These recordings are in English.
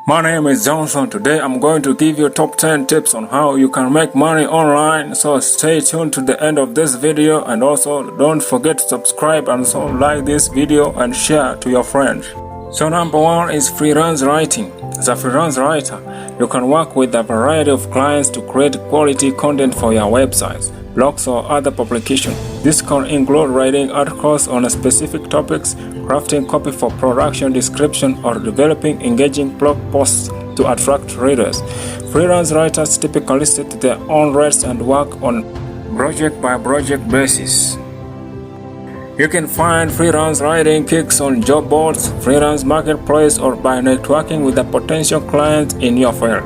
My name is Johnson. Today I'm going to give you top 10 tips on how you can make money online. So stay tuned to the end of this video, and also don't forget to subscribe and also like this video and share to your friends. So number one is freelance writing. As a freelance writer, you can work with a variety of clients to create quality content for your websites, blogs or other publications. This can include writing articles on specific topics, crafting copy for production description, or developing engaging blog posts to attract readers. Freelance writers typically set their own rates and work on project-by-project basis. You can find freelance writing gigs on job boards, freelance marketplace, or by networking with a potential client in your field.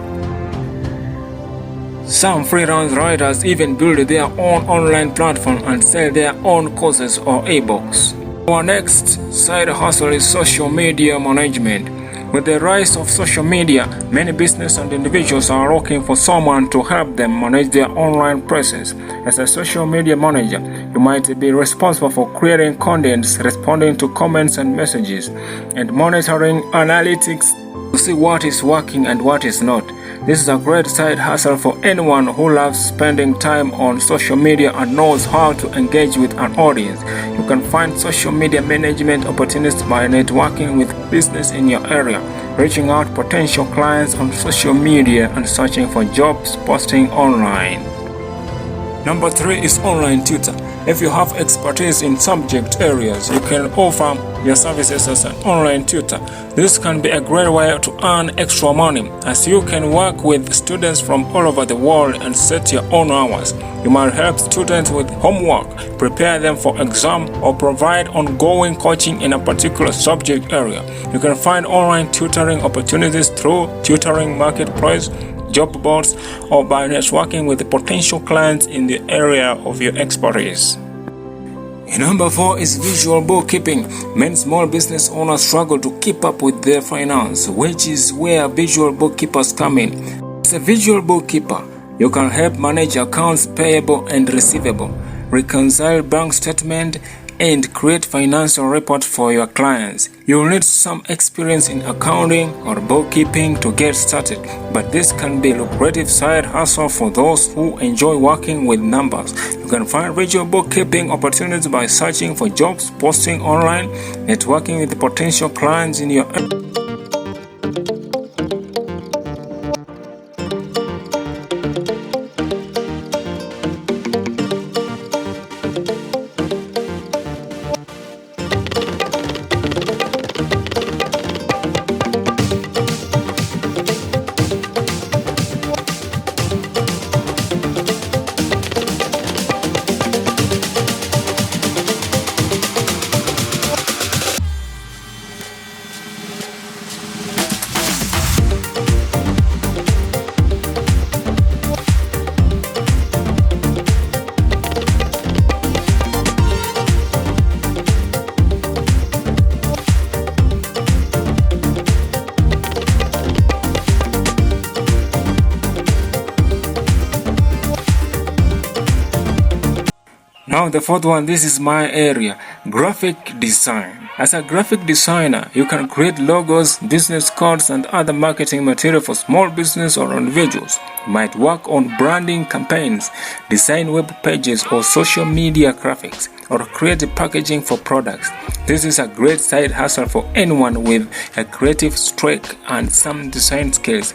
Some freelance writers even build their own online platform and sell their own courses or ebooks. Our next side hustle is social media management. With the rise of social media, many business and individuals are looking for someone to help them manage their online presence. As a social media manager, you might be responsible for creating content, responding to comments and messages, and monitoring analytics to see what is working and what is not. This is a great side hustle for anyone who loves spending time on social media and knows how to engage with an audience. You can find social media management opportunities by networking with business in your area, reaching out potential clients on social media, and searching for jobs posting online. Number 3 is online tutor. If you have expertise in subject areas, you can offer your services as an online tutor. This can be a great way to earn extra money, as you can work with students from all over the world and set your own hours. You might help students with homework, prepare them for exam, or provide ongoing coaching in a particular subject area. You can find online tutoring opportunities through tutoring marketplace, job boards, or by networking with the potential clients in the area of your expertise. Number 4 is visual bookkeeping. Many small business owners struggle to keep up with their finance, which is where visual bookkeepers come in. As a visual bookkeeper, you can help manage accounts payable and receivable, reconcile bank statement, and create financial reports for your clients. You will need some experience in accounting or bookkeeping to get started, but this can be a lucrative side hustle for those who enjoy working with numbers. You can find visual bookkeeping opportunities by searching for jobs, posting online, networking with potential clients in your area. Now the fourth one, this is my area, graphic design. As a graphic designer, you can create logos, business cards, and other marketing material for small business or individuals. You might work on branding campaigns, design web pages or social media graphics, or create packaging for products. This is a great side hustle for anyone with a creative streak and some design skills.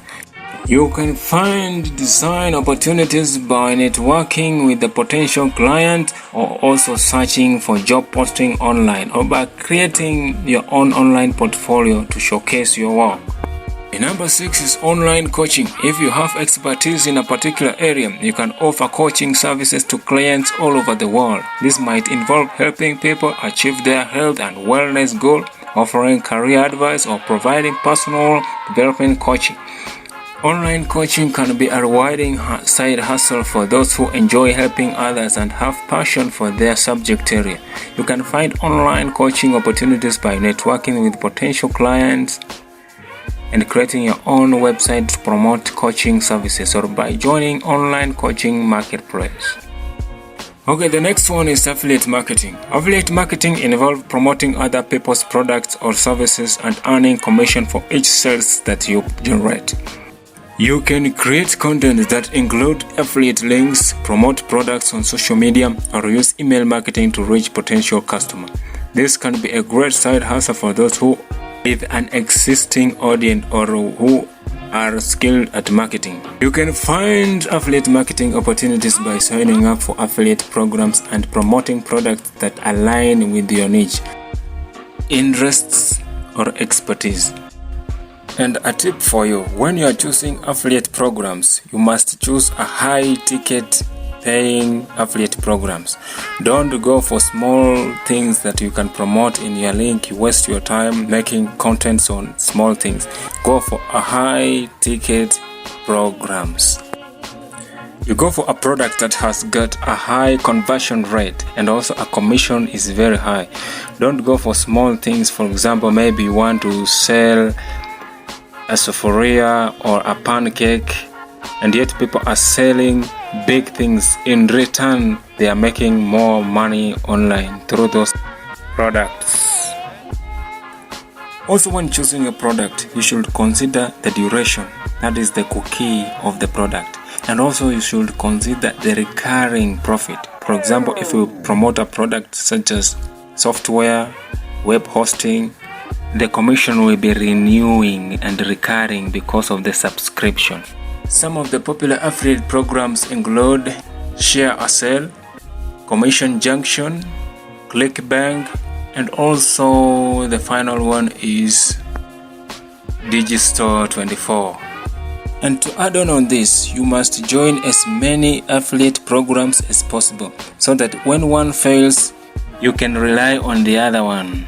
You can find design opportunities by networking with the potential client, or also searching for job posting online, or by creating your own online portfolio to showcase your work. Number 6 is online coaching. If you have expertise in a particular area, you can offer coaching services to clients all over the world. This might involve helping people achieve their health and wellness goals, offering career advice, or providing personal development coaching. Online coaching can be a rewarding side hustle for those who enjoy helping others and have passion for their subject area. You can find online coaching opportunities by networking with potential clients and creating your own website to promote coaching services, or by joining online coaching marketplace. Okay, the next one is affiliate marketing. Affiliate marketing involves promoting other people's products or services and earning commission for each sales that you generate. You can create content that include affiliate links, promote products on social media, or use email marketing to reach potential customers. This can be a great side hustle for those who have an existing audience or who are skilled at marketing. You can find affiliate marketing opportunities by signing up for affiliate programs and promoting products that align with your niche, interests, or expertise. And a tip for you, when you are choosing affiliate programs, you must choose a high ticket paying affiliate programs. Don't go for small things that you can promote in your link. You waste your time making contents on small things. Go for a high ticket programs. You go for a product that has got a high conversion rate and also a commission is very high. Don't go for small things. For example, maybe you want to sell a Sephora or a pancake, and yet people are selling big things. In return, they are making more money online through those products. Also, when choosing a product, you should consider the duration, that is the cookie of the product, and also you should consider the recurring profit. For example, if you promote a product such as software, web hosting, the commission will be renewing and recurring because of the subscription. Some of the popular affiliate programs include Share a Sale, Commission Junction, ClickBank, and also the final one is Digistore24. And to add on this, you must join as many affiliate programs as possible so that when one fails, you can rely on the other one.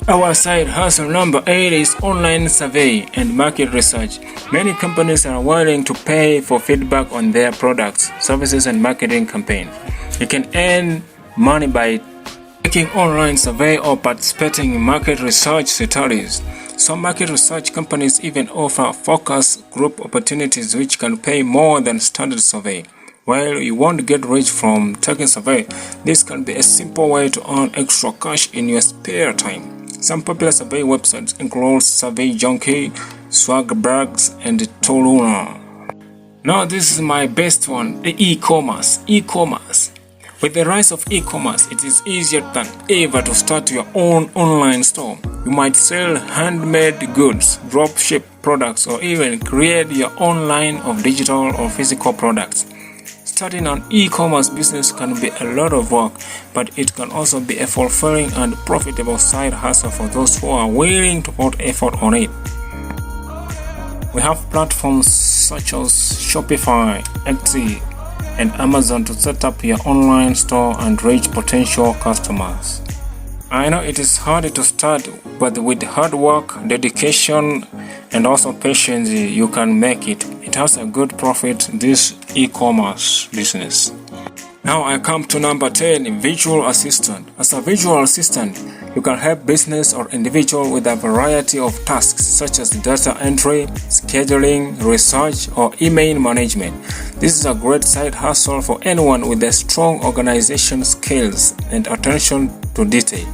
Our side hustle number 8 is online survey and market research. Many companies are willing to pay for feedback on their products, services, and marketing campaigns. You can earn money by taking online survey or participating in market research studies. Some market research companies even offer focus group opportunities which can pay more than standard survey. While you won't get rich from taking survey, this can be a simple way to earn extra cash in your spare time. Some popular survey websites include Survey Junkie, Swagbucks, and Toluna. Now this is my best one, the e-commerce. E-commerce. With the rise of e-commerce, it is easier than ever to start your own online store. You might sell handmade goods, dropship products, or even create your own line of digital or physical products. Starting an e-commerce business can be a lot of work, but it can also be a fulfilling and profitable side hustle for those who are willing to put effort on it. We have platforms such as Shopify, Etsy, and Amazon to set up your online store and reach potential customers. I know it is hard to start, but with hard work, dedication, and also patience, you can make it. It has a good profit, this e-commerce business. Now I come to number 10, virtual assistant. As a virtual assistant, you can help business or individual with a variety of tasks such as data entry, scheduling, research, or email management. This is a great side hustle for anyone with a strong organization skills and attention to detail.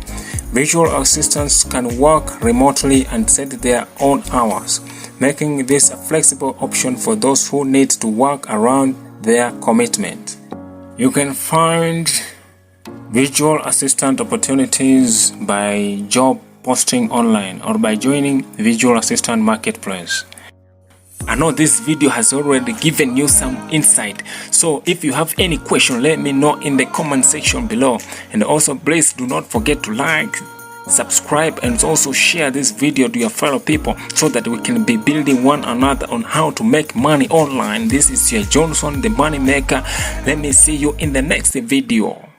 Virtual assistants can work remotely and set their own hours, making this a flexible option for those who need to work around their commitment. You can find virtual assistant opportunities by job posting online or by joining virtual assistant marketplace. I know this video has already given you some insight, so if you have any question, let me know in the comment section below. And also please do not forget to like, subscribe, and also share this video to your fellow people so that we can be building one another on how to make money online. This is your Johnson, the money maker. Let me see you in the next video.